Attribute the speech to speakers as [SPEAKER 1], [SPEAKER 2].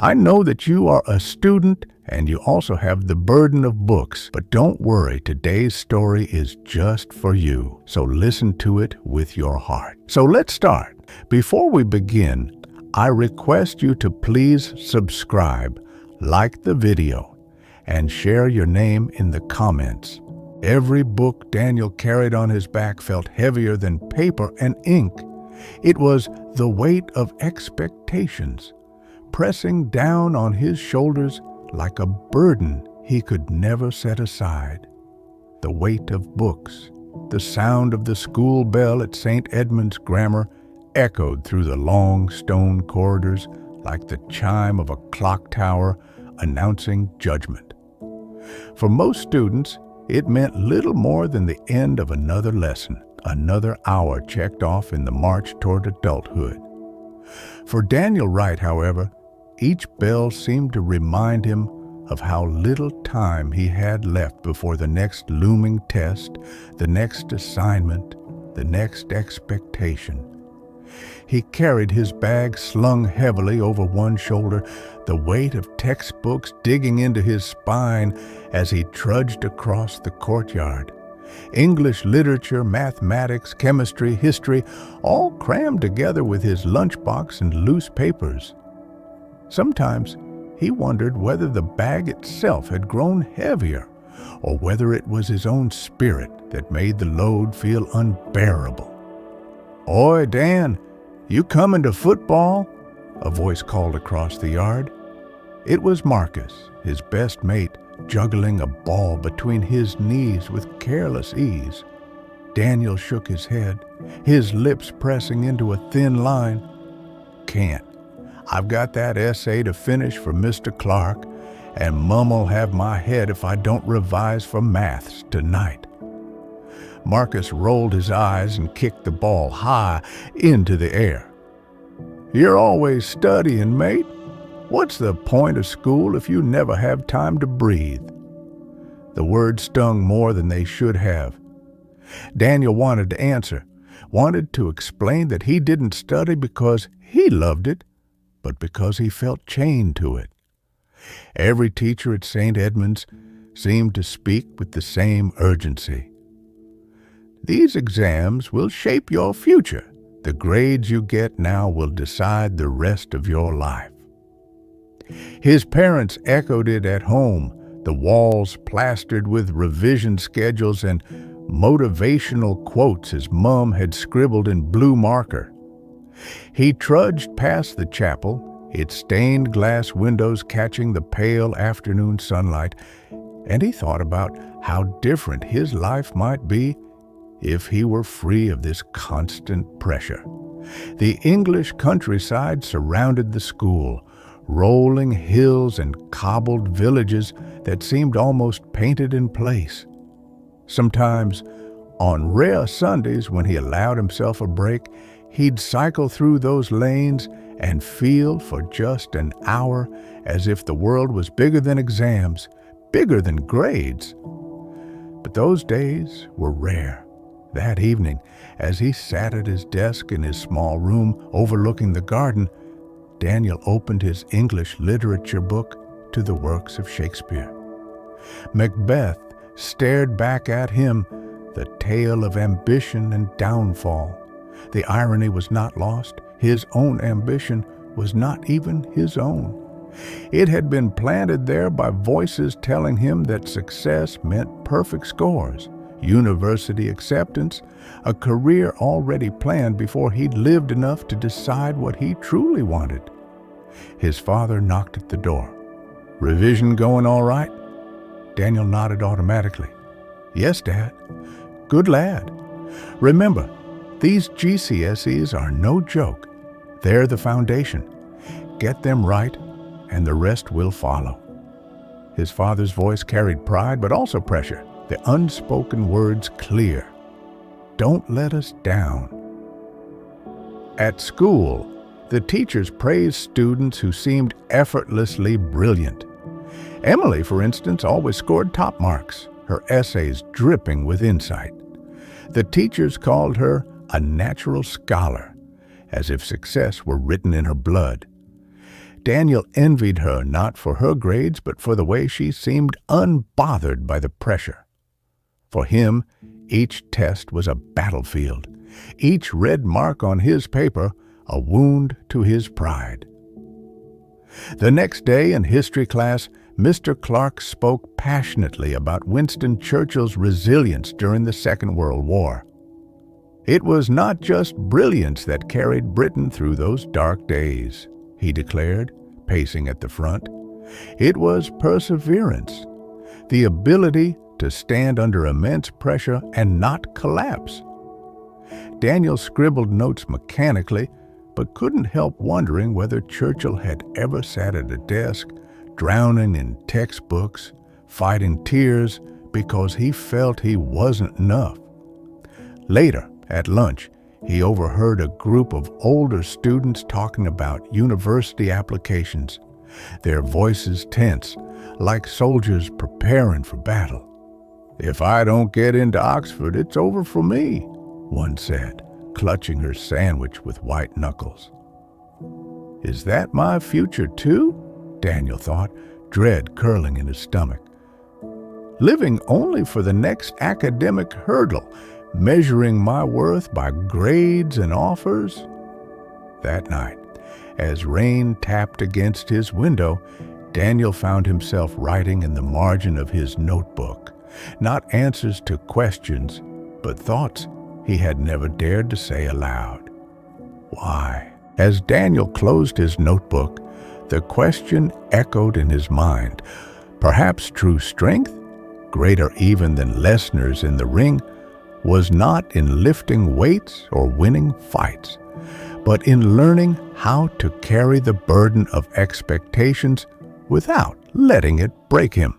[SPEAKER 1] I know that you are a student and you also have the burden of books, but don't worry, today's story is just for you. So listen to it with your heart. So let's start. Before we begin, I request you to please subscribe, like the video, and share your name in the comments. Every book Daniel carried on his back felt heavier than paper and ink. It was the weight of expectations, pressing down on his shoulders like a burden he could never set aside. The weight of books, the sound of the school bell at St. Edmund's Grammar echoed through the long stone corridors like the chime of a clock tower announcing judgment. For most students, it meant little more than the end of another lesson, another hour checked off in the march toward adulthood. For Daniel Wright, however, each bell seemed to remind him of how little time he had left before the next looming test, the next assignment, the next expectation. He carried his bag slung heavily over one shoulder, the weight of textbooks digging into his spine as he trudged across the courtyard. English literature, mathematics, chemistry, history, all crammed together with his lunchbox and loose papers. Sometimes he wondered whether the bag itself had grown heavier, or whether it was his own spirit that made the load feel unbearable. "Oi, Dan, you coming to football?" a voice called across the yard. It was Marcus, his best mate, juggling a ball between his knees with careless ease. Daniel shook his head, his lips pressing into a thin line. "Can't. I've got that essay to finish for Mr. Clark, and Mum'll have my head if I don't revise for maths tonight." Marcus rolled his eyes and kicked the ball high into the air. "You're always studying, mate. What's the point of school if you never have time to breathe?" The words stung more than they should have. Daniel wanted to answer, wanted to explain that he didn't study because he loved it, but because he felt chained to it. Every teacher at St. Edmund's seemed to speak with the same urgency. "These exams will shape your future. The grades you get now will decide the rest of your life." His parents echoed it at home, the walls plastered with revision schedules and motivational quotes his mom had scribbled in blue marker. He trudged past the chapel, its stained glass windows catching the pale afternoon sunlight, and he thought about how different his life might be if he were free of this constant pressure. The English countryside surrounded the school, rolling hills and cobbled villages that seemed almost painted in place. Sometimes, on rare Sundays when he allowed himself a break, he'd cycle through those lanes and feel for just an hour as if the world was bigger than exams, bigger than grades. But those days were rare. That evening, as he sat at his desk in his small room overlooking the garden, Daniel opened his English literature book to the works of Shakespeare. Macbeth stared back at him, the tale of ambition and downfall. The irony was not lost. His own ambition was not even his own. It had been planted there by voices telling him that success meant perfect scores, university acceptance, a career already planned before he'd lived enough to decide what he truly wanted. His father knocked at the door. "Revision going all right?" Daniel nodded automatically. "Yes, Dad." "Good lad. Remember, these GCSEs are no joke. They're the foundation. Get them right, and the rest will follow." His father's voice carried pride, but also pressure, the unspoken words clear. "Don't let us down." At school, the teachers praised students who seemed effortlessly brilliant. Emily, for instance, always scored top marks, her essays dripping with insight. The teachers called her a natural scholar, as if success were written in her blood. Daniel envied her not for her grades, but for the way she seemed unbothered by the pressure. For him, each test was a battlefield, each red mark on his paper a wound to his pride. The next day in history class, Mr. Clark spoke passionately about Winston Churchill's resilience during the Second World War. It was not just brilliance that carried Britain through those dark days, he declared, pacing at the front. It was perseverance, the ability to stand under immense pressure and not collapse. Daniel scribbled notes mechanically, but couldn't help wondering whether Churchill had ever sat at a desk, drowning in textbooks, fighting tears because he felt he wasn't enough. Later, at lunch, he overheard a group of older students talking about university applications, their voices tense, like soldiers preparing for battle. "If I don't get into Oxford, it's over for me," one said, clutching her sandwich with white knuckles. "Is that my future too?" Daniel thought, dread curling in his stomach. "Living only for the next academic hurdle, measuring my worth by grades and offers?" That night, as rain tapped against his window, Daniel found himself writing in the margin of his notebook, not answers to questions, but thoughts he had never dared to say aloud. Why? As Daniel closed his notebook, the question echoed in his mind. Perhaps true strength, greater even than Lesnar's in the ring, was not in lifting weights or winning fights, but in learning how to carry the burden of expectations without letting it break him.